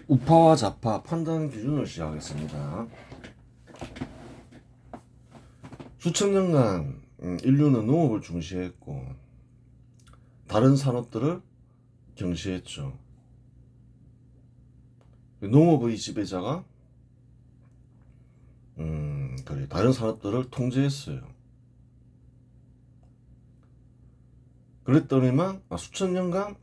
우파와 좌파 판단 기준을 시작하겠습니다. 수천 년간 인류는 농업을 중시했고 다른 산업들을 경시했죠. 농업의 지배자가 그래 다른 산업들을 통제했어요. 그랬더니만 수천 년간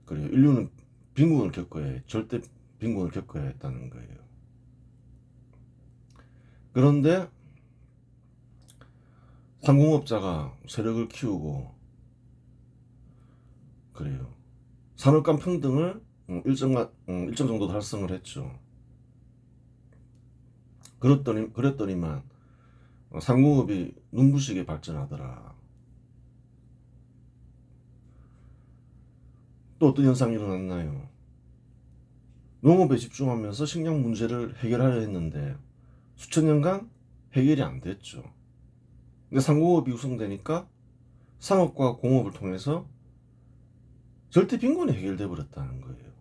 그래 인류는 빈곤을 겪어야 해. 절대 빈곤을 겪어야 했다는 거예요. 그런데 상공업자가 세력을 키우고 그래요. 산업 간 평등을 일정 정도 달성을 했죠. 그랬더니만 상공업이 눈부시게 발전하더라. 또 어떤 현상이 일어났나요? 농업에 집중하면서 식량 문제를 해결하려 했는데 수천 년간 해결이 안 됐죠. 근데 상공업이 우승되니까 상업과 공업을 통해서 절대 빈곤이 해결돼 버렸다는 거예요.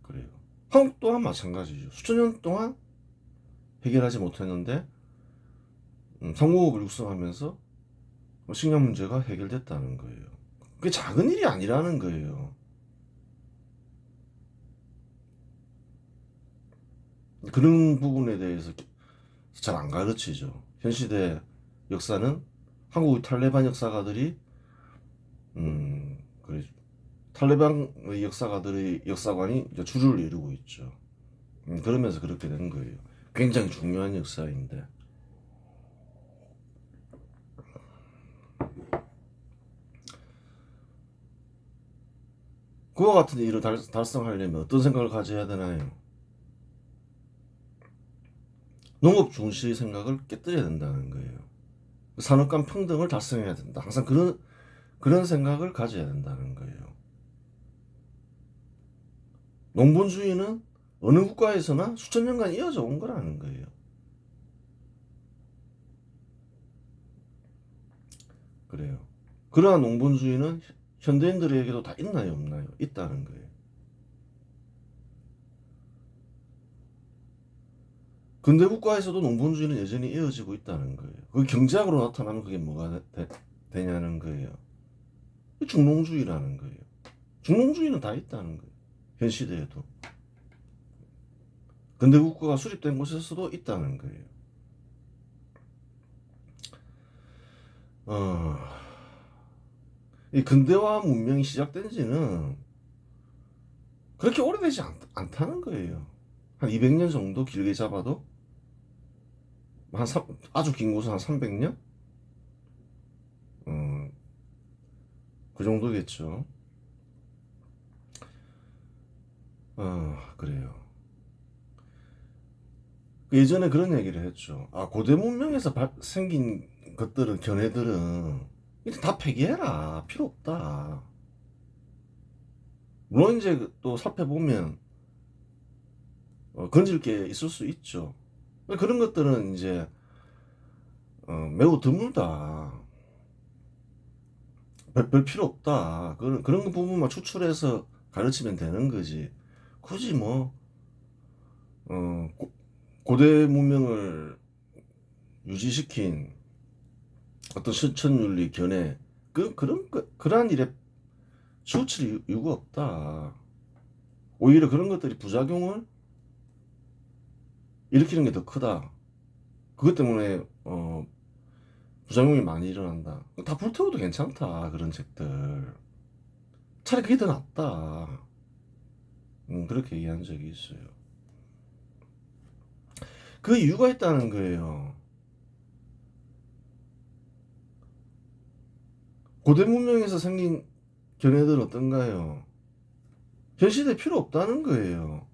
그래요. 한국 또한 마찬가지죠. 수천 년 동안 해결하지 못했는데 상공업을 육성하면서 식량 문제가 해결됐다는 거예요. 그게 작은 일이 아니라는 거예요. 그런 부분에 대해서 잘 안 가르치죠. 현 시대 역사는 한국의 탈레반 역사가들이 그래 탈레반의 역사가들의 역사관이 주를 이루고 있죠. 그러면서 그렇게 된 거예요. 굉장히 중요한 역사인데 그와 같은 일을 달성하려면 어떤 생각을 가져야 되나요? 농업 중시 생각을 깨뜨려야 된다는 거예요. 산업 간 평등을 달성해야 된다. 항상 그런 생각을 가져야 된다는 거예요. 농본주의는 어느 국가에서나 수천 년간 이어져 온 거라는 거예요. 그래요. 그러한 농본주의는 현대인들에게도 다 있나요, 없나요? 있다는 거예요. 근대 국가에서도 농본주의는 여전히 이어지고 있다는 거예요. 그 경제학으로 나타나면 그게 뭐가 되냐는 거예요. 중농주의라는 거예요. 중농주의는 다 있다는 거예요. 현 시대에도. 근대 국가가 수립된 곳에서도 있다는 거예요. 이 근대화 문명이 시작된 지는 그렇게 오래되지 않다는 거예요. 한 200년 정도 길게 잡아도 아주 긴 곳은 한 300년? 그 정도겠죠. 그래요. 예전에 그런 얘기를 했죠. 고대 문명에서 생긴 것들은, 견해들은 이제 다 폐기해라. 필요 없다. 물론 이제 또 살펴보면 건질 게 있을 수 있죠. 그런 것들은 이제 매우 드물다. 별 필요 없다. 그런 부분만 추출해서 가르치면 되는 거지. 굳이 뭐 고대 문명을 유지시킨 어떤 실천윤리 견해 그러한 일에 치우칠 이유가 없다. 오히려 그런 것들이 부작용을 일으키는 게 더 크다. 그것 때문에 부작용이 많이 일어난다. 다 불태워도 괜찮다. 그런 책들. 차라리 그게 더 낫다. 그렇게 얘기한 적이 있어요. 그 이유가 있다는 거예요. 고대 문명에서 생긴 견해들은 어떤가요? 현 시대에 필요 없다는 거예요.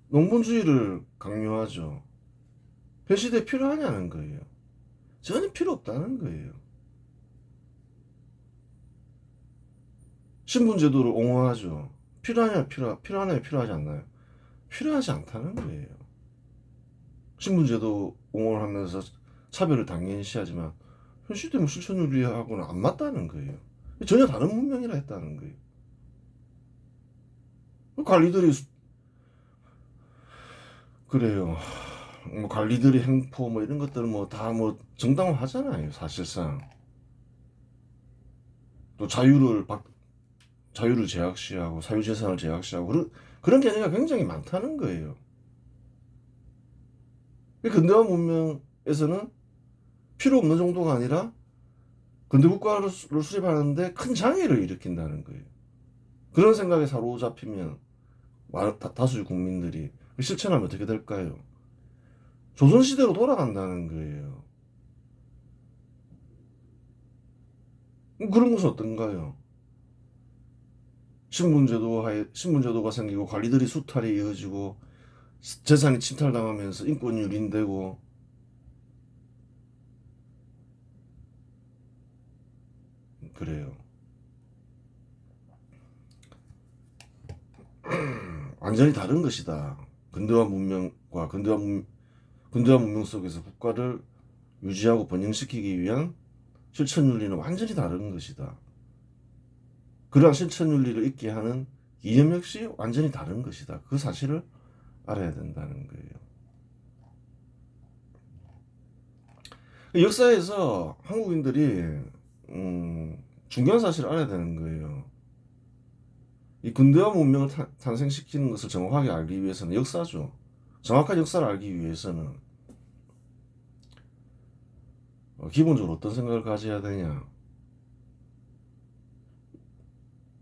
농본주의를 강요하죠. 현 시대에 필요하냐는 거예요. 전혀 필요 없다는 거예요. 신분제도를 옹호하죠. 필요하냐요? 필요하지 않나요? 필요하지 않다는 거예요. 신분제도 옹호를 하면서 차별을 당연시하지만 현 시대 뭐 실천윤리하고는 안 맞다는 거예요. 전혀 다른 문명이라 했다는 거예요. 관리들이 그래요. 뭐 관리들이 행포 뭐 이런 것들 뭐 다 뭐 정당화하잖아요, 사실상. 또 자유를 제약시하고 사유재산을 제약시하고 그런 개념이 굉장히 많다는 거예요. 근대화 문명에서는 필요 없는 정도가 아니라 근대국가를 수립하는데 큰 장애를 일으킨다는 거예요. 그런 생각에 사로잡히면 다수의 국민들이 실천하면 어떻게 될까요? 조선시대로 돌아간다는 거예요. 그런 것은 어떤가요? 신분제도가 생기고 관리들이 수탈이 이어지고 재산이 침탈당하면서 인권이 유린되고 그래요. 완전히 다른 것이다. 근대화 문명과 근대화 문명 속에서 국가를 유지하고 번영시키기 위한 실천윤리는 완전히 다른 것이다. 그러한 실천윤리를 있게 하는 이념 역시 완전히 다른 것이다. 그 사실을 알아야 된다는 거예요. 역사에서 한국인들이 중요한 사실을 알아야 되는 거예요. 이 근대화 문명을 탄생시키는 것을 정확하게 알기 위해서는 역사죠. 정확한 역사를 알기 위해서는 기본적으로 어떤 생각을 가져야 되냐.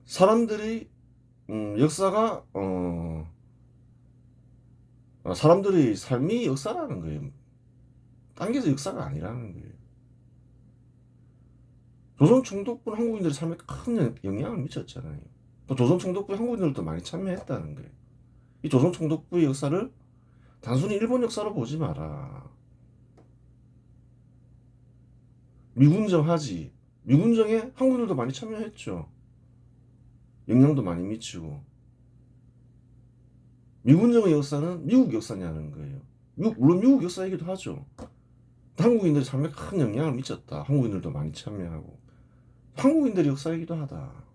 사람들이 역사가 사람들의 삶이 역사라는 거예요. 당겨서 역사가 아니라는 거예요. 조선 총독부는 한국인들의 삶에 큰 영향을 미쳤잖아요. 또 조선 총독부에 한국인들도 많이 참여했다는 거예요. 이 조선 총독부의 역사를 단순히 일본 역사로 보지 마라. 미군정 하지. 미군정에 한국인들도 많이 참여했죠. 영향도 많이 미치고. 미군정의 역사는 미국 역사냐는 거예요. 물론 미국 역사이기도 하죠. 한국인들의 삶에 큰 영향을 미쳤다. 한국인들도 많이 참여하고. 한국인들의 역사이기도 하다.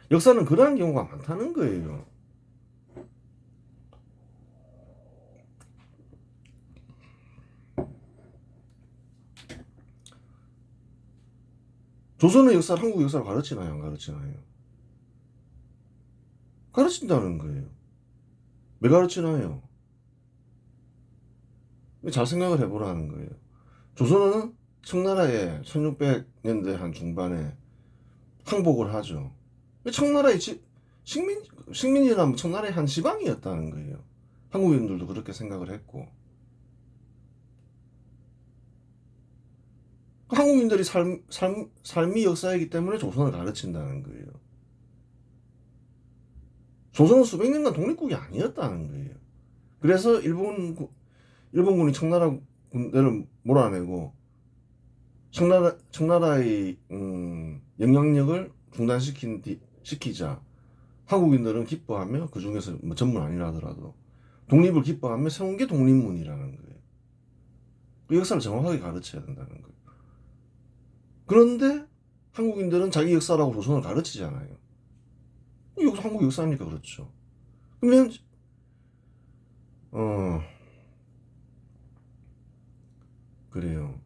역사는 그러한 경우가 많다는 거예요. 조선의 역사를 한국 역사를 가르치나요? 안 가르치나요? 가르친다는 거예요. 왜 가르치나요? 잘 생각을 해보라는 거예요. 조선은 청나라에 1600년대 한 중반에 항복을 하죠. 청나라의 식민지라면 청나라의 한 지방이었다는 거예요. 한국인들도 그렇게 생각을 했고. 한국인들이 삶이 역사이기 때문에 조선을 가르친다는 거예요. 조선은 수백 년간 독립국이 아니었다는 거예요. 그래서 일본군이 청나라 군대를 몰아내고 청나라의 영향력을 시키자 한국인들은 기뻐하며 그 중에서 뭐 전문 아니라 하더라도 독립을 기뻐하며 세운 게 독립문이라는 거예요. 그 역사를 정확하게 가르쳐야 된다는 거예요. 그런데 한국인들은 자기 역사라고 조선을 가르치잖아요. 여기서 한국 역사입니까? 그렇죠. 그러면 그래요.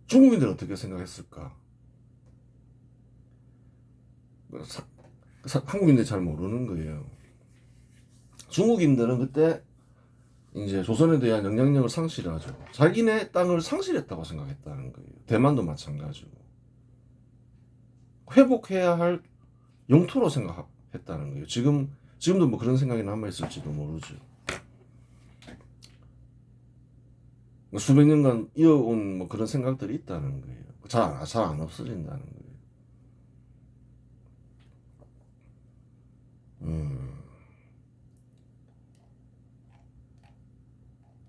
중국인들은 어떻게 생각했을까? 한국인들이 잘 모르는 거예요. 중국인들은 그때 이제 조선에 대한 영향력을 상실하죠. 자기네 땅을 상실했다고 생각했다는 거예요. 대만도 마찬가지고. 회복해야 할 영토로 생각했다는 거예요. 지금도 뭐 그런 생각이 남아있을지도 모르죠. 수백 년간 이어온 뭐 그런 생각들이 있다는 거예요. 잘 안 없어진다는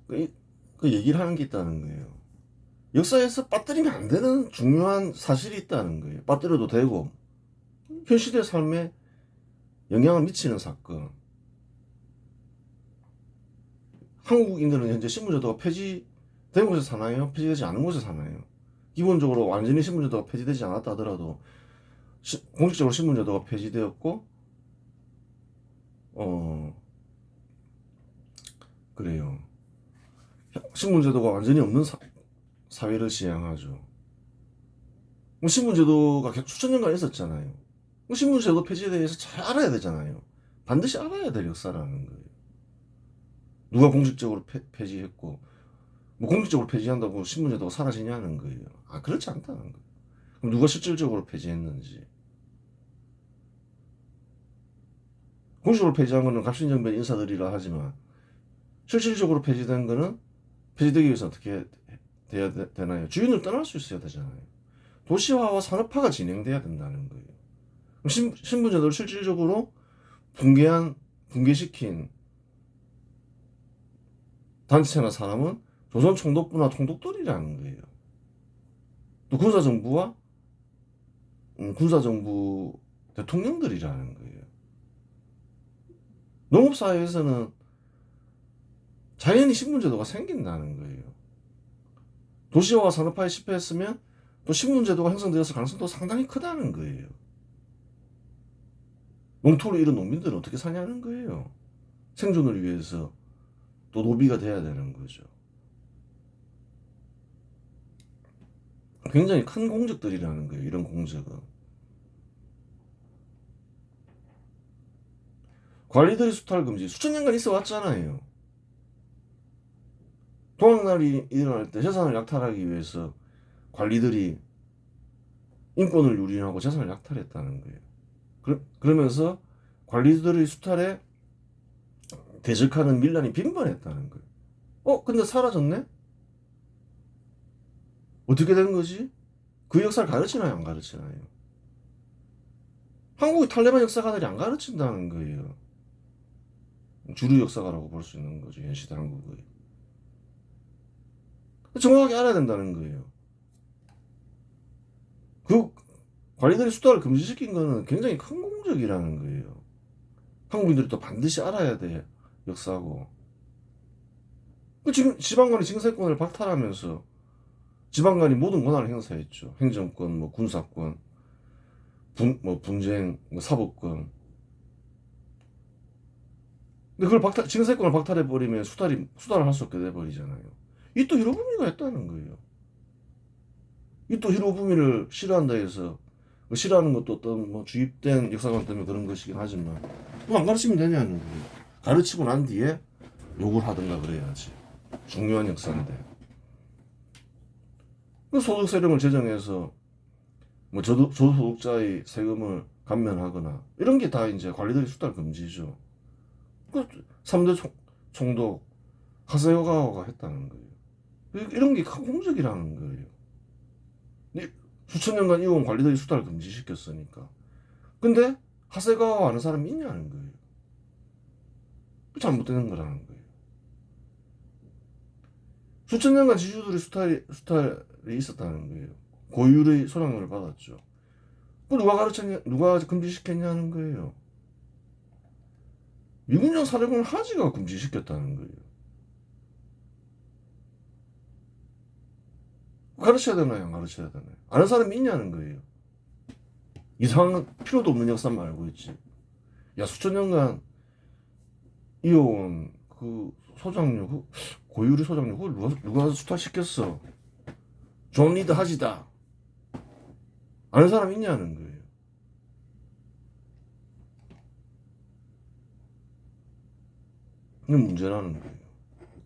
거예요. 그 얘기를 하는 게 있다는 거예요. 역사에서 빠뜨리면 안 되는 중요한 사실이 있다는 거예요. 빠뜨려도 되고 현 시대 삶에 영향을 미치는 사건. 한국인들은 현재 신분제도가 폐지된 곳에 사나요? 폐지되지 않은 곳에 사나요? 기본적으로 완전히 신분제도가 폐지되지 않았다 하더라도 공식적으로 신분제도가 폐지되었고 그래요. 신분제도가 완전히 없는 사회를 지향하죠. 신분제도가 수천 년간 있었잖아요. 신분제도 폐지에 대해서 잘 알아야 되잖아요. 반드시 알아야 될 역사라는 거예요. 누가 공식적으로 폐지했고 공식적으로 폐지한다고 신분제도가 사라지냐는 거예요. 그렇지 않다는 거예요. 그럼 누가 실질적으로 폐지했는지. 공식적으로 폐지한 거는 갑신정변 인사들이라 하지만 실질적으로 폐지된 거는 폐지되기 위해서 어떻게 돼야 되나요? 주인을 떠날 수 있어야 되잖아요. 도시화와 산업화가 진행돼야 된다는 거예요. 신분제도를 실질적으로 붕괴시킨 단체나 사람은 조선 총독부나 총독들이라는 거예요. 또 군사정부와 군사정부 대통령들이라는 거예요. 농업사회에서는 자연히 신분제도가 생긴다는 거예요. 도시화와 산업화에 실패했으면 또 신분제도가 형성되었을 가능성도 상당히 크다는 거예요. 농토를 잃은 농민들은 어떻게 사냐는 거예요. 생존을 위해서 또 노비가 돼야 되는 거죠. 굉장히 큰 공적들이라는 거예요. 이런 공적은. 관리들이 수탈 금지 수천 년간 있어 왔잖아요. 동학날이 일어날 때 재산을 약탈하기 위해서 관리들이 인권을 유린하고 재산을 약탈했다는 거예요. 그러면서 관리들의 수탈에 대적하는 밀란이 빈번했다는 거예요. 근데 사라졌네? 어떻게 된 거지? 그 역사를 가르치나요? 안 가르치나요? 한국의 탈레반 역사가들이 안 가르친다는 거예요. 주류 역사가라고 볼 수 있는 거죠. 현시대 한국의. 정확하게 알아야 된다는 거예요. 그 관리들이 수탈을 금지시킨 거는 굉장히 큰 공적이라는 거예요. 한국인들이 또 반드시 알아야 돼. 역사고. 지금 지방간이 징세권을 박탈하면서 지방간이 모든 권한을 행사했죠. 행정권, 군사권, 분쟁, 사법권. 근데 그걸 징세권을 박탈해버리면 수달을 할 수 없게 돼버리잖아요. 이 또 히로부미가 했다는 거예요. 이 또 히로부미를 싫어한다 해서 싫어하는 것도 어떤 주입된 역사관 때문에 그런 것이긴 하지만 안 가르치면 되냐는 거예요. 가르치고 난 뒤에 욕을 하든가 그래야지. 중요한 역사인데. 소득세령을 제정해서 저소득자의 세금을 감면하거나 이런 게 다 이제 관리들이 수달 금지죠. 3대 총독 하세가와가 했다는 거예요. 이런 게 큰 공적이라는 거예요. 수천 년간 이어온 관리들이 수달 금지시켰으니까. 근데 하세가와 하는 사람이 있냐는 거예요. 잘못되는 거라는 거예요. 수천 년간 지주들의 수탈이 있었다는 거예요. 고율의 소량을 받았죠. 누가 금지시켰냐는 거예요. 미군령 사령관 하지가 금지시켰다는 거예요. 가르쳐야 되나요? 안 가르쳐야 되나요? 아는 사람이 있냐는 거예요. 이상한 필요도 없는 역사만 알고 있지. 수천 년간 이어온 그 소장료, 고유리 소장료, 그걸 누가 수탈시켰어? 존 리드 하지다. 아는 사람 있냐는 거예요. 이게 문제라는 거예요.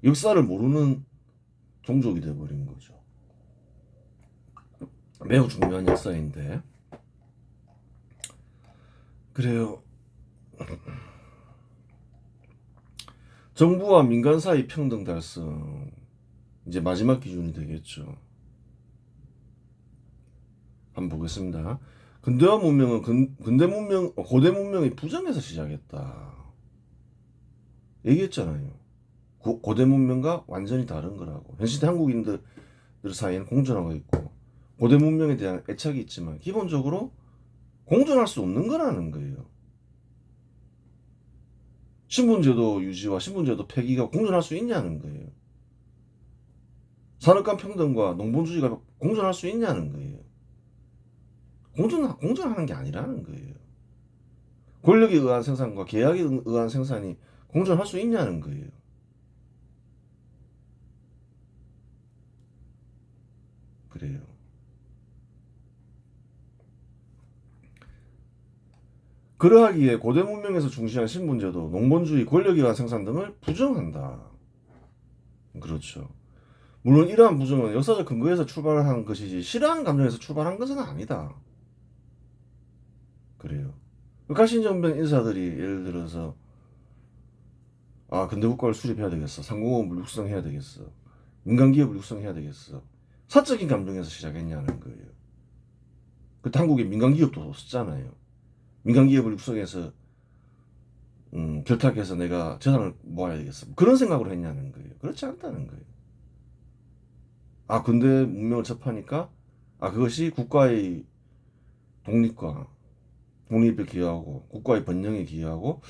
역사를 모르는 종족이 돼버린 거죠. 매우 중요한 역사인데. 그래요. 정부와 민간 사이 평등 달성. 이제 마지막 기준이 되겠죠. 한번 보겠습니다. 근대화 문명은 고대 문명이 부정에서 시작했다. 얘기했잖아요. 고대 문명과 완전히 다른 거라고. 현시대 한국인들 사이에는 공존하고 있고 고대 문명에 대한 애착이 있지만 기본적으로 공존할 수 없는 거라는 거예요. 신분제도 유지와 신분제도 폐기가 공존할 수 있냐는 거예요. 산업간 평등과 농본주의가 공존할 수 있냐는 거예요. 공존하는 게 아니라는 거예요. 권력에 의한 생산과 계약에 의한 생산이 공존할 수 있냐는 거예요. 그래요. 그러하기에 고대 문명에서 중시한 신분제도, 농본주의, 권력에 의한 생산 등을 부정한다. 그렇죠. 물론 이러한 부정은 역사적 근거에서 출발한 것이지 싫어하는 감정에서 출발한 것은 아니다. 그래요. 가신정변 인사들이 예를 들어서 근대 국가를 수립해야 되겠어. 상공업을 육성해야 되겠어. 민간기업을 육성해야 되겠어. 사적인 감정에서 시작했냐는 거예요. 그때 한국에 민간기업도 없었잖아요. 민간기업을 육성해서 결탁해서 내가 재산을 모아야 되겠어. 그런 생각으로 했냐는 거예요. 그렇지 않다는 거예요. 근대 문명을 접하니까 그것이 국가의 독립에 기여하고 국가의 번영에 기여하고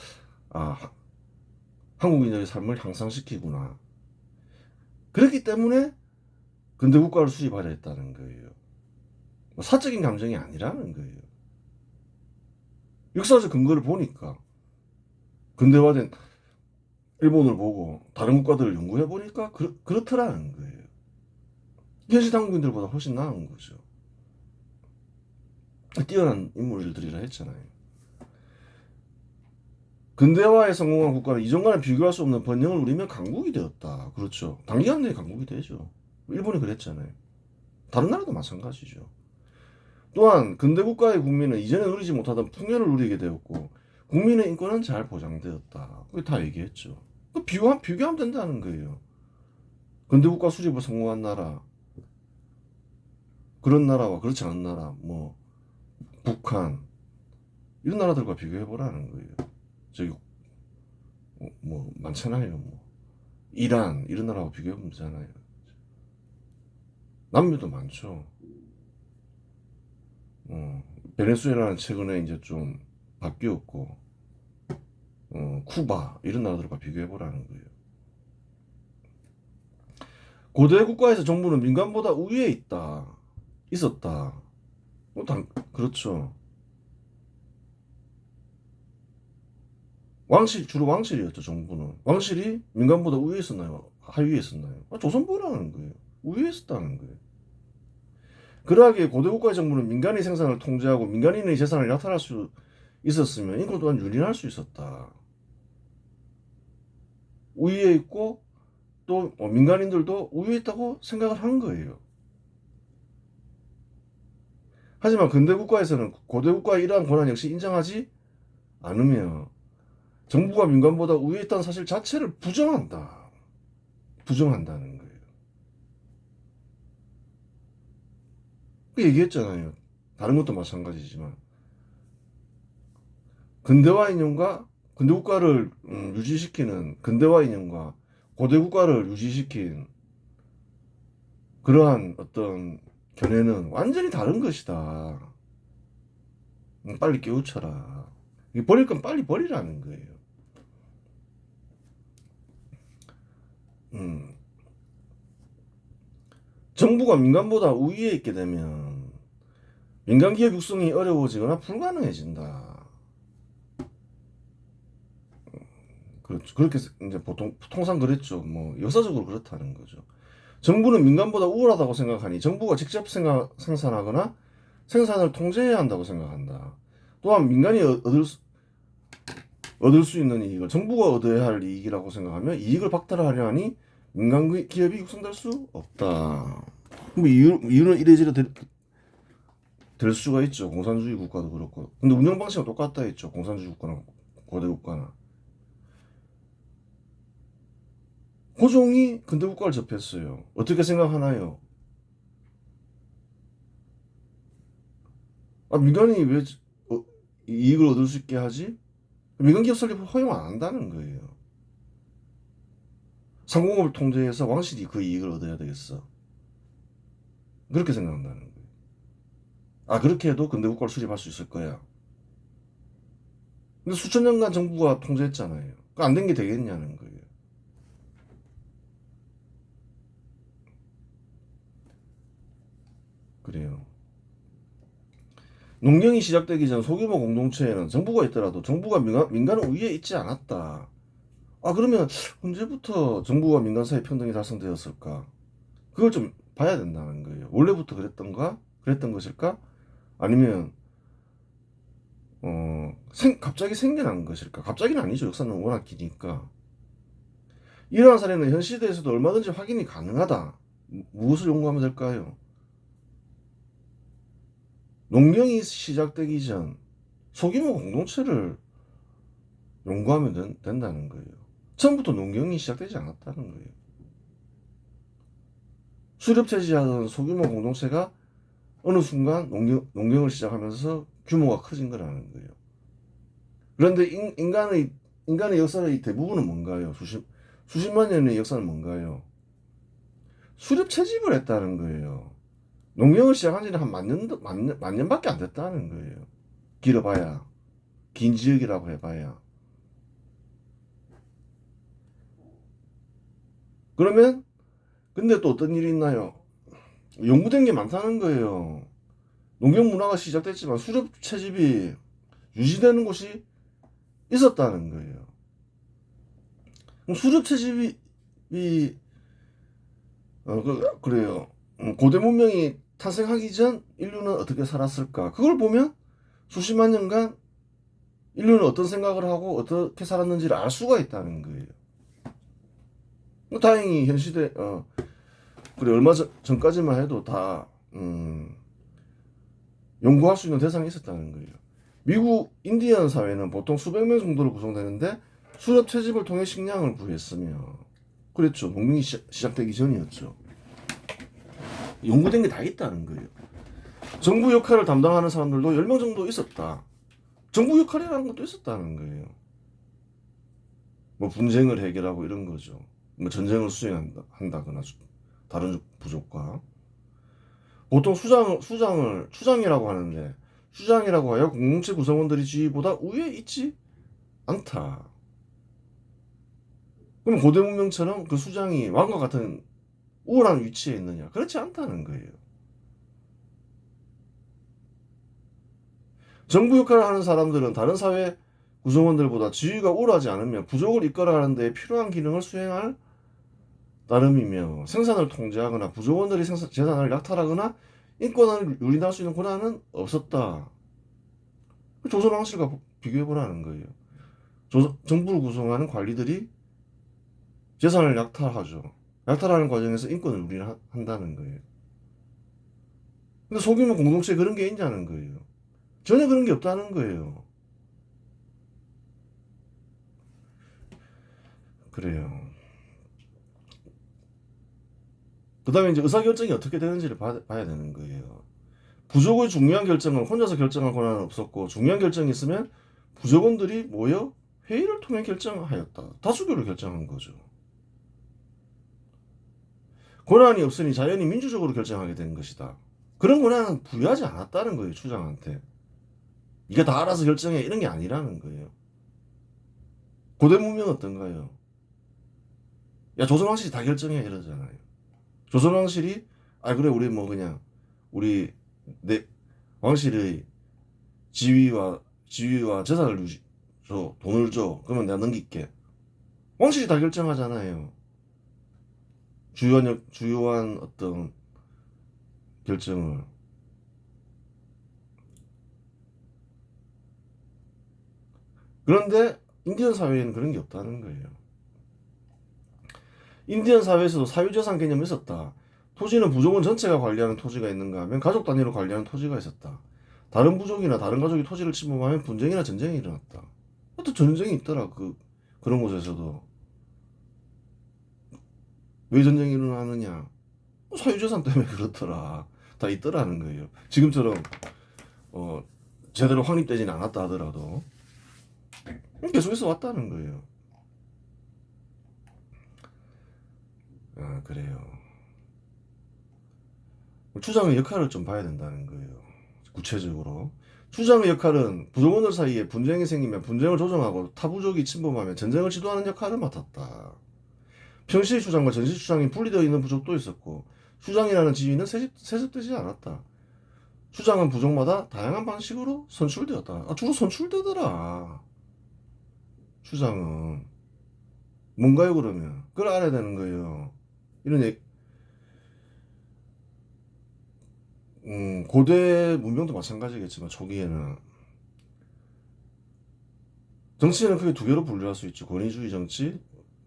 한국인의 삶을 향상시키구나. 그렇기 때문에 근대 국가를 수립하려 했다는 거예요. 사적인 감정이 아니라는 거예요. 역사적 근거를 보니까 근대화된 일본을 보고 다른 국가들을 연구해 보니까 그렇더라는 거예요. 현실 한국인들보다 훨씬 나은 거죠. 뛰어난 인물들이라 했잖아요. 근대화에 성공한 국가는 이전과는 비교할 수 없는 번영을 누리며 강국이 되었다. 그렇죠. 단기간 내에 강국이 되죠. 일본이 그랬잖아요. 다른 나라도 마찬가지죠. 또한 근대 국가의 국민은 이전에 누리지 못하던 풍요를 누리게 되었고 국민의 인권은 잘 보장되었다. 그게 다 얘기했죠. 비교하면 된다는 거예요. 근대 국가 수립을 성공한 나라, 그런 나라와 그렇지 않은 나라, 뭐 북한 이런 나라들과 비교해 보라는 거예요. 저기 뭐 많잖아요. 뭐 이란 이런 나라하고 비교해 보면 되잖아요. 남미도 많죠. 베네수엘라는 최근에 이제 좀 바뀌었고, 쿠바 이런 나라들과 비교해 보라는 거예요. 고대 국가에서 정부는 민간보다 우위에 있었다. 그렇죠. 주로 왕실이었죠, 정부는. 왕실이 민간보다 우위에 있었나요? 하위에 있었나요? 조선보라는 거예요. 우위에 있었다는 거예요. 그러하기에 고대 국가의 정부는 민간의 생산을 통제하고 민간인의 재산을 약탈할 수 있었으면 인권 또한 유린할 수 있었다. 우위에 있고 또 민간인들도 우위에 있다고 생각을 한 거예요. 하지만 근대 국가에서는 고대 국가의 이러한 권한 역시 인정하지 않으며 정부가 민간보다 우위에 있다는 사실 자체를 부정한다는 거예요. 그 얘기했잖아요. 다른 것도 마찬가지지만 근대화 이념과 근대 국가를 유지시키는 근대화 이념과 고대 국가를 유지시킨 그러한 어떤 견해는 완전히 다른 것이다. 빨리 깨우쳐라. 버릴 건 빨리 버리라는 거예요. 정부가 민간보다 우위에 있게 되면 민간 기업 육성이 어려워지거나 불가능해진다. 그렇죠. 그렇게 이제 통상 그랬죠. 뭐 역사적으로 그렇다는 거죠. 정부는 민간보다 우월하다고 생각하니 정부가 직접 생산하거나 생산을 통제해야 한다고 생각한다. 또한 민간이 얻을 수 있는 이익을 정부가 얻어야 할 이익이라고 생각하며 이익을 박탈하려 하니 민간 기업이 육성될 수 없다. 뭐 이유는 이래저래 될 수가 있죠. 공산주의 국가도 그렇고. 근데 운영 방식은 똑같다 했죠. 공산주의 국가나 고대 국가나. 호종이 근대 국가를 접했어요. 어떻게 생각하나요? 민간이 왜 이익을 얻을 수 있게 하지? 민간 기업 설립을 허용 안 한다는 거예요. 상공업을 통제해서 왕실이 그 이익을 얻어야 되겠어. 그렇게 생각한다는 거예요. 그렇게 해도 근대 국가를 수립할 수 있을 거야. 근데 수천 년간 정부가 통제했잖아요. 안 된 게 되겠냐는 거예요. 그래요. 농경이 시작되기 전 소규모 공동체에는 정부가 있더라도 정부가 민간 우위에 있지 않았다. 그러면 언제부터 정부와 민간 사이 평등이 달성되었을까? 그걸 좀 봐야 된다는 거예요. 원래부터 그랬던 것일까? 아니면 갑자기 생겨난 것일까? 갑자기는 아니죠. 역사는 워낙 기니까. 이러한 사례는 현 시대에서도 얼마든지 확인이 가능하다. 무엇을 연구하면 될까요? 농경이 시작되기 전 소규모 공동체를 연구하면 된다는 거예요. 처음부터 농경이 시작되지 않았다는 거예요. 수렵채지하던 소규모 공동체가 어느 순간 농경을 시작하면서 규모가 커진 거라는 거예요. 그런데 인간의 역사의 대부분은 뭔가요? 수십만 년의 역사는 뭔가요? 수렵 채집을 했다는 거예요. 농경을 시작한 지는 한 만 년밖에 안 됐다는 거예요. 길어봐야. 긴 지역이라고 해봐야. 그러면 근데 또 어떤 일이 있나요? 연구된 게 많다는 거예요. 농경 문화가 시작됐지만 수렵 채집이 유지되는 곳이 있었다는 거예요. 수렵 채집이 그래요. 고대 문명이 탄생하기 전 인류는 어떻게 살았을까? 그걸 보면 수십만 년간 인류는 어떤 생각을 하고 어떻게 살았는지를 알 수가 있다는 거예요. 다행히 현 시대 그래 얼마 전까지만 해도 다 연구할 수 있는 대상이 있었다는 거예요. 미국 인디언 사회는 보통 수백 명 정도로 구성되는데 수렵 채집을 통해 식량을 구했으며 그랬죠. 농민이 시작되기 전이었죠. 연구된 게 다 있다는 거예요. 정부 역할을 담당하는 사람들도 10명 정도 있었다. 정부 역할이라는 것도 있었다는 거예요. 뭐 분쟁을 해결하고 이런 거죠. 뭐 전쟁을 수행한다거나 다른 부족과 보통 수장이라고 하는데 수장이라고 하여 공동체 구성원들이 지위보다 위에 있지 않다. 그럼 고대 문명처럼 그 수장이 왕과 같은 우월한 위치에 있느냐? 그렇지 않다는 거예요. 정부 역할을 하는 사람들은 다른 사회 구성원들보다 지위가 우월하지 않으면 부족을 이끌어가는 데 필요한 기능을 수행할 나름이며 생산을 통제하거나 부족원들이 재산을 약탈하거나 인권을 유린할 수 있는 권한은 없었다. 조선 왕실과 비교해보라는 거예요. 정부를 구성하는 관리들이 재산을 약탈하죠. 약탈하는 과정에서 인권을 유린한다는 거예요. 근데 소규모 공동체에 그런 게 있냐는 거예요. 전혀 그런 게 없다는 거예요. 그래요. 그 다음에 이제 의사결정이 어떻게 되는지를 봐야 되는 거예요. 부족의 중요한 결정은 혼자서 결정할 권한은 없었고 중요한 결정이 있으면 부족원들이 모여 회의를 통해 결정하였다. 다수결로 결정한 거죠. 권한이 없으니 자연히 민주적으로 결정하게 된 것이다. 그런 권한은 부여하지 않았다는 거예요. 추장한테. 이게 다 알아서 결정해 이런 게 아니라는 거예요. 고대 문명은 어떤가요? 야 조선왕실이 다 결정해 이러잖아요. 조선왕실이 그래 우리 뭐 그냥 우리 내 왕실의 지위와 재산을 줘 돈을 줘 그러면 내가 넘길게. 왕실이 다 결정하잖아요. 주요한 어떤 결정을. 그런데 인디언 사회에는 그런 게 없다는 거예요. 인디언 사회에서도 사유재산 개념이 있었다. 토지는 부족원 전체가 관리하는 토지가 있는가 하면 가족 단위로 관리하는 토지가 있었다. 다른 부족이나 다른 가족이 토지를 침범하면 분쟁이나 전쟁이 일어났다. 또 전쟁이 있더라. 그런 곳에서도. 왜 전쟁이 일어나느냐? 사유재산 때문에 그렇더라. 다 있더라는 거예요. 지금처럼 제대로 확립되진 않았다 하더라도 계속해서 왔다는 거예요. 그래요. 추장의 역할을 좀 봐야 된다는 거예요. 구체적으로. 추장의 역할은 부족원들 사이에 분쟁이 생기면 분쟁을 조정하고 타부족이 침범하면 전쟁을 지도하는 역할을 맡았다. 평시의 추장과 전시 추장이 분리되어 있는 부족도 있었고 추장이라는 지위는 세습되지 않았다. 수장은 부족마다 다양한 방식으로 선출되었다. 주로 선출되더라. 수장은 뭔가요 그러면? 그걸 알아야 되는 거예요. 이런 얘기. 고대 문명도 마찬가지겠지만 초기에는 정치는 크게 두 개로 분류할 수 있죠. 권위주의 정치,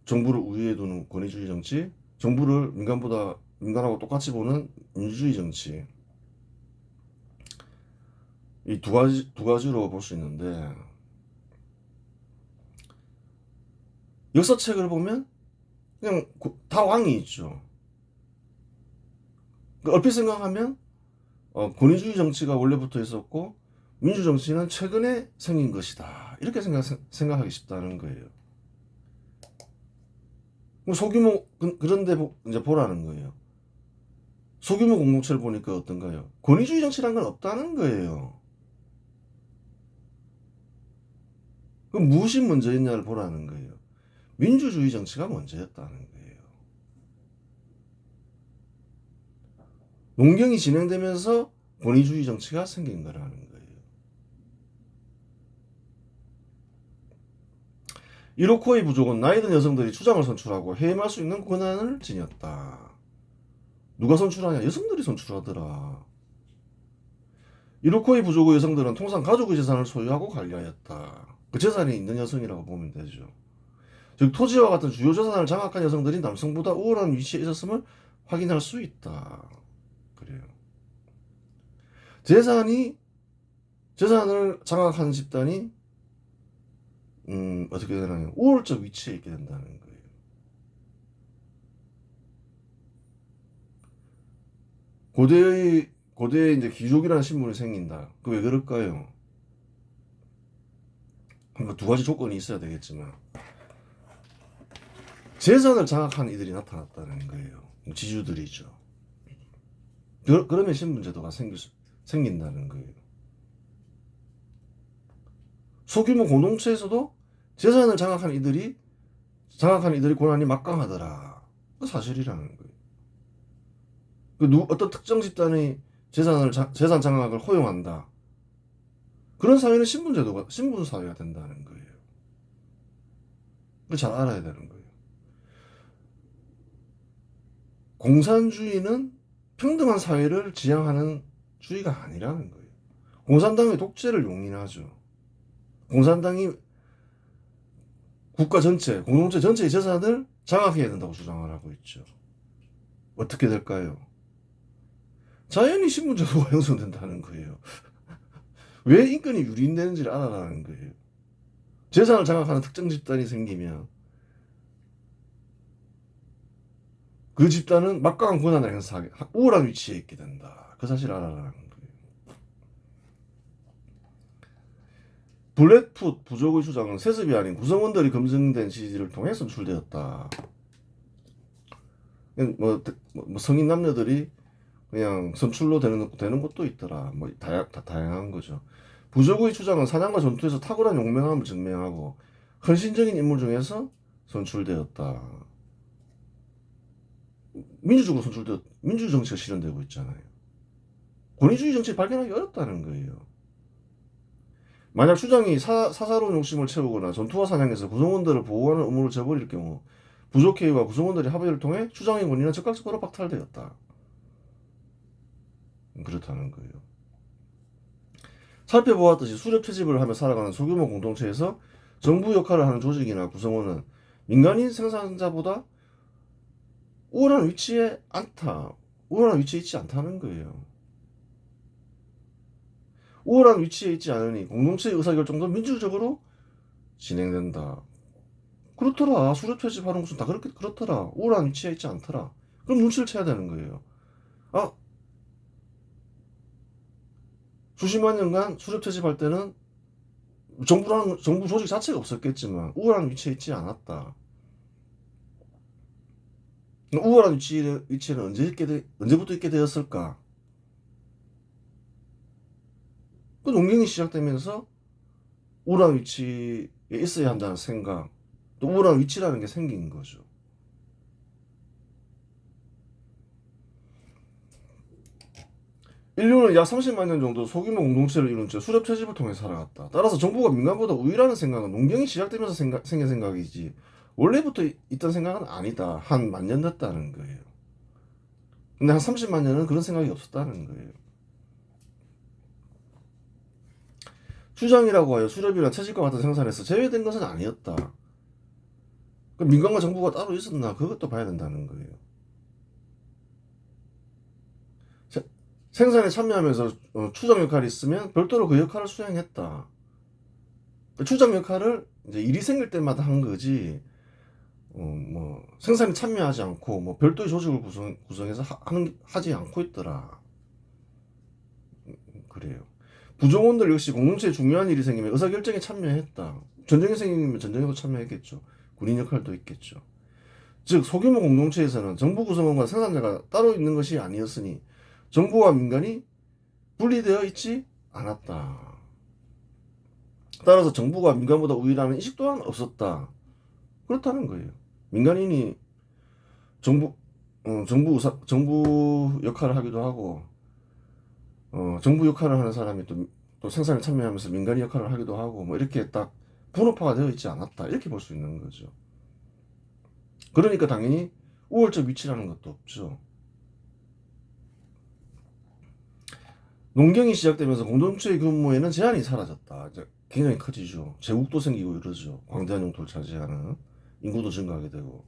정부를 우위에 두는 권위주의 정치, 정부를 민간하고 똑같이 보는 민주주의 정치. 이 두 가지로 볼 수 있는데, 역사책을 보면 그냥 다 왕이 있죠. 얼핏 생각하면 권위주의 정치가 원래부터 있었고 민주 정치는 최근에 생긴 것이다. 이렇게 생각하기 쉽다는 거예요. 소규모 그런데 이제 보라는 거예요. 소규모 공동체를 보니까 어떤가요? 권위주의 정치란 건 없다는 거예요. 그럼 무엇이 먼저였냐를 보라는 거예요. 민주주의 정치가 먼저였다는 거예요. 농경이 진행되면서 권위주의 정치가 생긴 거라는 거예요. 이로코의 부족은 나이 든 여성들이 추장을 선출하고 해임할 수 있는 권한을 지녔다. 누가 선출하냐? 여성들이 선출하더라. 이로코의 부족의 여성들은 통상 가족의 재산을 소유하고 관리하였다. 그 재산이 있는 여성이라고 보면 되죠. 즉 토지와 같은 주요 재산을 장악한 여성들이 남성보다 우월한 위치에 있었음을 확인할 수 있다. 그래요. 재산을 장악한 집단이 어떻게 되나요? 우월적 위치에 있게 된다는 거예요. 고대에 이제 귀족이라는 신분이 생긴다. 그 왜 그럴까요? 두 가지 조건이 있어야 되겠지만 재산을 장악한 이들이 나타났다는 거예요. 지주들이죠. 그러면 신분제도가 생긴다는 거예요. 소규모 공동체에서도 재산을 장악한 이들이 권한이 막강하더라. 그 사실이라는 거예요. 어떤 특정 집단의 재산 장악을 허용한다. 그런 사회는 신분 사회가 된다는 거예요. 그걸 잘 알아야 되는 거예요. 공산주의는 평등한 사회를 지향하는 주의가 아니라는 거예요. 공산당의 독재를 용인하죠. 공산당이 국가 전체, 공동체 전체의 재산을 장악해야 된다고 주장을 하고 있죠. 어떻게 될까요? 자연히 신분제도가 형성된다는 거예요. 왜 인권이 유린되는지를 알아라는 거예요. 재산을 장악하는 특정 집단이 생기면 그 집단은 막강한 권한을 행사하게 우월한 위치에 있게 된다. 그 사실을 알아라는 거예요. 블랙풋 부족의 주장은 세습이 아닌 구성원들이 검증된 지지를 통해 선출되었다. 뭐 성인 남녀들이 그냥 선출로 되는 것도 있더라. 뭐 다양한 거죠. 부족의 주장은 사냥과 전투에서 탁월한 용맹함을 증명하고 헌신적인 인물 중에서 선출되었다. 민주 정치가 실현되고 있잖아요. 권위주의 정치 발견하기 어렵다는 거예요. 만약 추장이 사사로운 욕심을 채우거나 전투와 사냥에서 구성원들을 보호하는 의무를 저버릴 경우 부족회의와 구성원들이 합의를 통해 추장의 권위는 즉각적으로 박탈되었다. 그렇다는 거예요. 살펴보았듯이 수렵 채집을 하며 살아가는 소규모 공동체에서 정부 역할을 하는 조직이나 구성원은 민간인 생산자보다 우월한 위치에 있지 않다는 거예요. 우월한 위치에 있지 않으니 공동체의 의사결정도 민주적으로 진행된다. 그렇더라. 수렵 채집하는 곳은 다 그렇더라. 우월한 위치에 있지 않더라. 그럼 눈치를 채야 되는 거예요. 수십만 년간 수렵 채집할 때는 정부 조직 자체가 없었겠지만 우월한 위치에 있지 않았다. 우월한 위치에는 언제부터 있게 되었을까? 그 농경이 시작되면서 우월한 위치에 있어야 한다는 생각, 또 우월한 위치라는 게 생긴 거죠. 인류는 약 30만 년 정도 소규모 공동체를 이룬 채 수렵 채집을 통해 살아갔다. 따라서 정부가 민간보다 우위라는 생각은 농경이 시작되면서 생긴 생각이지 원래부터 있던 생각은 아니다. 한 만 년 됐다는 거예요. 근데 한 30만 년은 그런 생각이 없었다는 거예요. 추정이라고 하여 수렵이나 채집과 같은 생산에서 제외된 것은 아니었다. 민간과 정부가 따로 있었나 그것도 봐야 된다는 거예요. 생산에 참여하면서 추정 역할이 있으면 별도로 그 역할을 수행했다. 추정 역할을 이제 일이 생길 때마다 한 거지. 뭐 생산에 참여하지 않고 뭐 별도의 조직을 구성해서 하지 않고 있더라. 그래요. 부족원들 역시 공동체에 중요한 일이 생기면 의사결정에 참여했다. 전쟁이 생기면 전쟁에도 참여했겠죠. 군인 역할도 있겠죠. 즉 소규모 공동체에서는 정부 구성원과 생산자가 따로 있는 것이 아니었으니 정부와 민간이 분리되어 있지 않았다. 따라서 정부가 민간보다 우위라는 인식 또한 없었다. 그렇다는 거예요. 민간인이 정부 역할을 하기도 하고 정부 역할을 하는 사람이 또 생산에 참여하면서 민간인 역할을 하기도 하고 뭐 이렇게 딱 분업화가 되어 있지 않았다. 이렇게 볼 수 있는 거죠. 그러니까 당연히 우월적 위치라는 것도 없죠. 농경이 시작되면서 공동체의 규모에는 제한이 사라졌다. 이제 굉장히 커지죠. 제국도 생기고 이러죠. 광대한 영토를 차지하는 인구도 증가하게 되고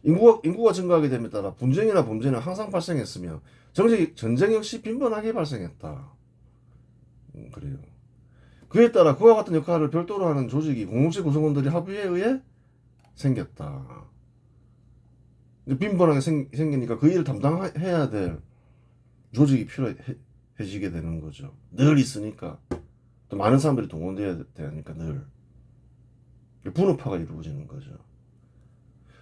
인구가 증가하게 됨에 따라 분쟁이나 범죄는 항상 발생했으며 전쟁 역시 빈번하게 발생했다. 그래요. 그에 따라 그와 같은 역할을 별도로 하는 조직이 공동체 구성원들이 합의에 의해 생겼다. 빈번하게 생기니까 그 일을 담당해야 될 조직이 필요해지게 되는 거죠. 늘 있으니까 또 많은 사람들이 동원돼야 되니까 늘 분업화가 이루어지는 거죠.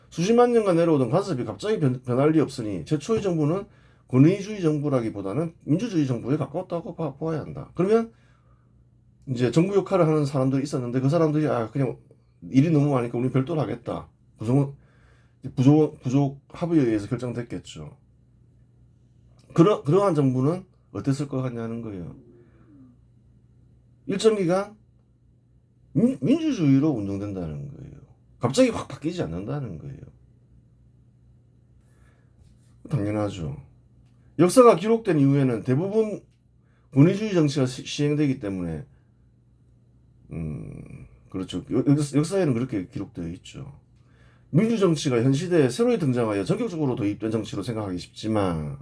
수십만 년간 내려오던 간섭이 갑자기 변할 리 없으니 최초의 정부는 권위주의 정부라기보다는 민주주의 정부에 가까웠다고 보아야 한다. 그러면 이제 정부 역할을 하는 사람들이 있었는데 그 사람들이 그냥 일이 너무 많으니까 우리 별도로 하겠다. 부족 합의에 의해서 결정됐겠죠. 그러한 정부는 어땠을 것 같냐는 거예요. 일정 기간 민주주의로 운영된다는 거예요. 갑자기 확 바뀌지 않는다는 거예요. 당연하죠. 역사가 기록된 이후에는 대부분 권위주의 정치가 시행되기 때문에 그렇죠. 역사에는 그렇게 기록되어 있죠. 민주정치가 현 시대에 새로이 등장하여 전격적으로 도입된 정치로 생각되기 쉽지만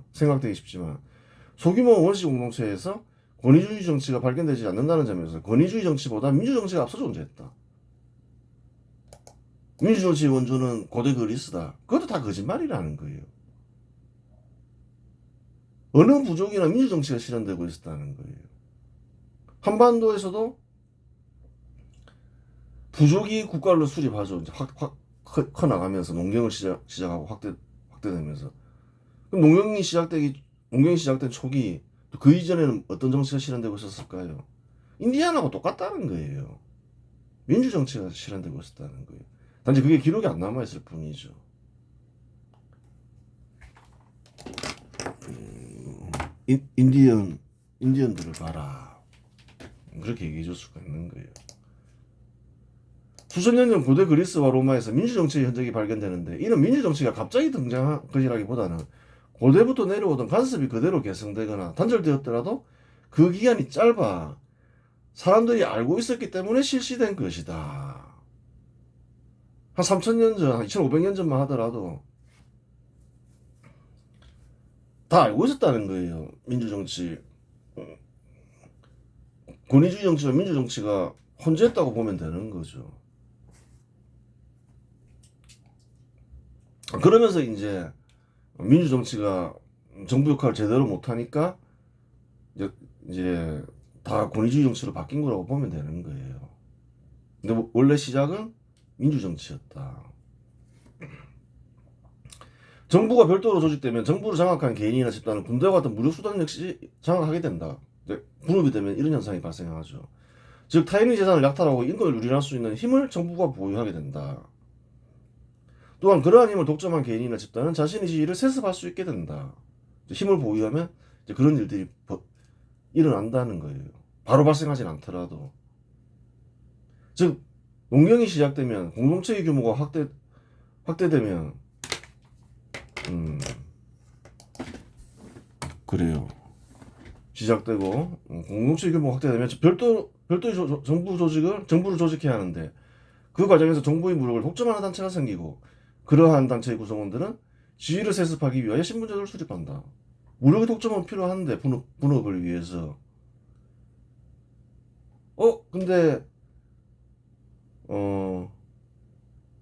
소규모 원시 공동체에서 권위주의 정치가 발견되지 않는다는 점에서 권위주의 정치보다 민주정치가 앞서 존재했다. 민주정치의 원조는 고대 그리스다. 그것도 다 거짓말이라는 거예요. 어느 부족이나 민주정치가 실현되고 있었다는 거예요. 한반도에서도 부족이 국가를 수립하죠. 이제 확 커나가면서 농경을 시작하고 확대되면서. 그럼 농경이 시작된 초기 그 이전에는 어떤 정치가 실현되고 있었을까요? 인디안하고 똑같다는 거예요. 민주정치가 실현되고 있었다는 거예요. 단지 그게 기록이 안 남아있을 뿐이죠. 인디언들을 봐라. 그렇게 얘기해 줄 수가 있는 거예요. 수천 년 전 고대 그리스와 로마에서 민주정치의 흔적이 발견되는데 이는 민주정치가 갑자기 등장한 것이라기보다는 고대부터 내려오던 간섭이 그대로 계승되거나 단절되었더라도 그 기간이 짧아 사람들이 알고 있었기 때문에 실시된 것이다. 한 3000년 전, 한 2500년 전만 하더라도 다 알고 있었다는 거예요. 민주정치. 권위주의 정치와 민주정치가 혼재했다고 보면 되는 거죠. 그러면서 이제 민주정치가 정부 역할을 제대로 못하니까 이제 다 권위주의 정치로 바뀐 거라고 보면 되는 거예요. 근데 원래 시작은 민주정치였다. 정부가 별도로 조직되면 정부를 장악한 개인이나 집단은 군대와 같은 무력수단 역시 장악하게 된다. 분업이 되면 이런 현상이 발생하죠. 즉 타인의 재산을 약탈하고 인권을 유린할 수 있는 힘을 정부가 보유하게 된다. 또한 그러한 힘을 독점한 개인이나 집단은 자신의 지위를 세습할 수 있게 된다. 힘을 보유하면 이제 그런 일들이 일어난다는 거예요. 바로 발생하진 않더라도. 즉 농경이 시작되면 공동체의 규모가 확대되면 그래요. 시작되고 공동체 규모가 확대되면 별도의 정부를 조직해야 하는데 그 과정에서 정부의 무력을 독점하는 단체가 생기고 그러한 단체의 구성원들은 지위를 세습하기 위하여 신분제도를 수립한다. 무력의 독점은 필요한데 분업을 위해서 근데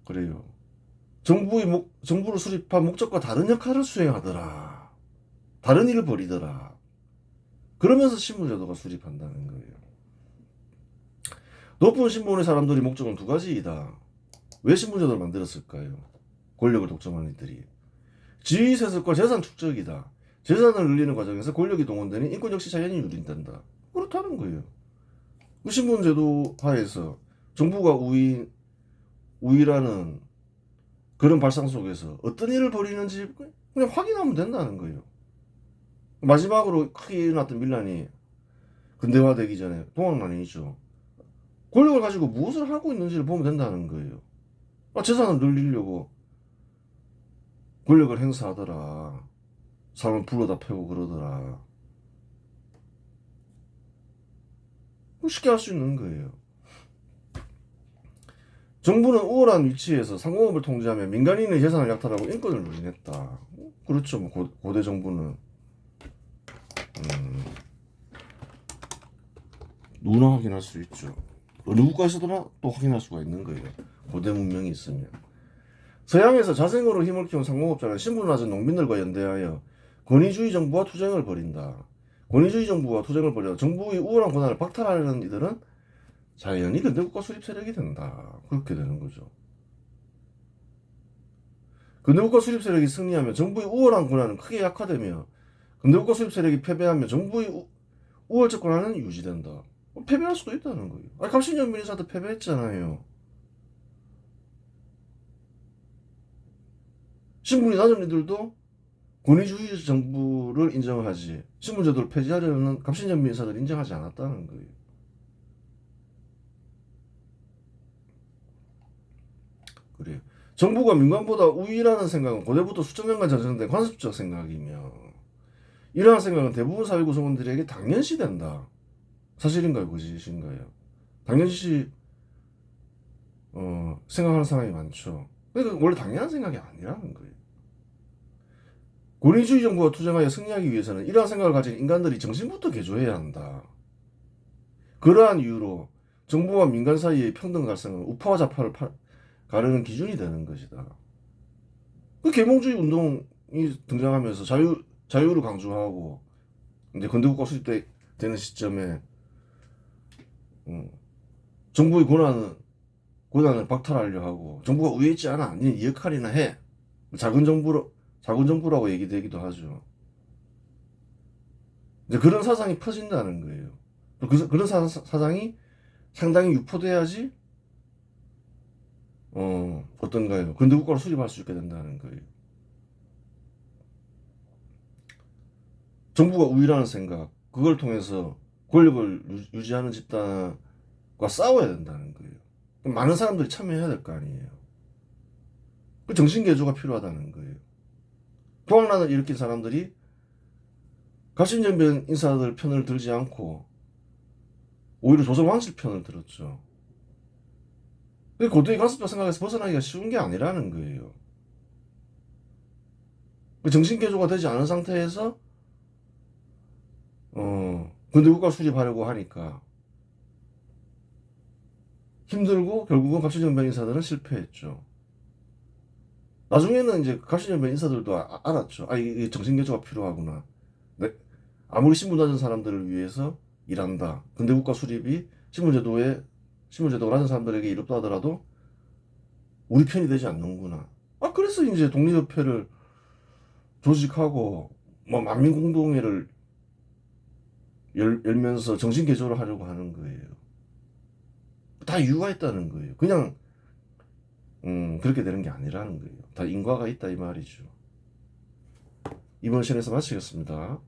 그래요. 정부를 수립한 목적과 다른 역할을 수행하더라. 다른 일을 벌이더라. 그러면서 신분제도가 수립한다는 거예요. 높은 신분의 사람들이 목적은 두 가지이다. 왜 신분제도를 만들었을까요? 권력을 독점하는 이들이. 지위 세습과 재산 축적이다. 재산을 늘리는 과정에서 권력이 동원되는 인권 역시 자연히 유린된다. 그렇다는 거예요. 그 신분제도 하에서 정부가 우위라는 그런 발상 속에서 어떤 일을 벌이는지 그냥 확인하면 된다는 거예요. 마지막으로 크게 일어났던 밀란이 근대화되기 전에 동학난이죠. 권력을 가지고 무엇을 하고 있는지를 보면 된다는 거예요. 재산을 늘리려고 권력을 행사하더라. 사람을 불러다 패고 그러더라. 쉽게 할 수 있는 거예요. 정부는 우월한 위치에서 상공업을 통제하며 민간인의 재산을 약탈하고 인권을 누린했다. 그렇죠. 고대 정부는 누구나 확인할 수 있죠. 어느 국가에서도나 또 확인할 수가 있는 거예요. 고대 문명이 있으면. 서양에서 자생으로 힘을 키운 상공업자는 신분 낮은 농민들과 연대하여 권위주의 정부와 투쟁을 벌인다. 권위주의 정부와 투쟁을 벌여 정부의 우월한 권한을 박탈하려는 이들은 자연히 근대국가 수립 세력이 된다. 그렇게 되는 거죠. 근대국가 수립 세력이 승리하면 정부의 우월한 권한은 크게 약화되며 근대국가 수립 세력이 패배하면 정부의 우월적 권한은 유지된다. 패배할 수도 있다는 거예요. 갑신연민 인사도 패배했잖아요. 신분이 낮은 이들도 권위주의 정부를 인정하지 신분제도를 폐지하려는 갑신연민 인사들을 인정하지 않았다는 거예요. 그래요. 정부가 민간보다 우위라는 생각은 고대부터 수천 년간 전전된 관습적 생각이며 이러한 생각은 대부분 사회 구성원들에게 당연시 된다. 사실인가요? 거짓인가요? 당연시 생각하는 사람이 많죠. 그러니까 원래 당연한 생각이 아니라는 거예요. 권위주의 정부가 투쟁하여 승리하기 위해서는 이러한 생각을 가진 인간들이 정신부터 개조해야 한다. 그러한 이유로 정부와 민간 사이의 평등 갈등은 우파와 좌파를 가르는 기준이 되는 것이다. 그 계몽주의 운동이 등장하면서 자유를 강조하고 이제 근대국가 수립되는 시점에 정부의 권한을 박탈하려 하고 정부가 우위에 있지 않아. 니네 네 역할이나 해. 작은 정부라고 얘기되기도 하죠. 이제 그런 사상이 퍼진다는 거예요. 그런 사상이 상당히 유포돼야지 어떤가요? 근대국가를 수립할 수 있게 된다는 거예요. 정부가 우위라는 생각, 그걸 통해서 권력을 유지하는 집단과 싸워야 된다는 거예요. 많은 사람들이 참여해야 될 거 아니에요. 그 정신개조가 필요하다는 거예요. 동학난을 일으킨 사람들이 갑신연변 인사들 편을 들지 않고 오히려 조선 왕실 편을 들었죠. 고대의 관습적 생각에서 벗어나기가 쉬운 게 아니라는 거예요. 정신개조가 되지 않은 상태에서 근대국가 수립하려고 하니까 힘들고 결국은 갑신연변 인사들은 실패했죠. 나중에는 이제 갑신연변 인사들도 알았죠. 이게 정신개조가 필요하구나. 네? 아무리 신분 낮은 사람들을 위해서 일한다. 근대국가 수립이 신분제도가 낮은 사람들에게 이롭다 하더라도 우리 편이 되지 않는구나. 그래서 이제 독립협회를 조직하고 만민공동회를 열면서 정신개조를 하려고 하는 거예요. 다 이유가 있다는 거예요. 그냥 그렇게 되는 게 아니라는 거예요. 다 인과가 있다 이 말이죠. 이번 시간에서 마치겠습니다.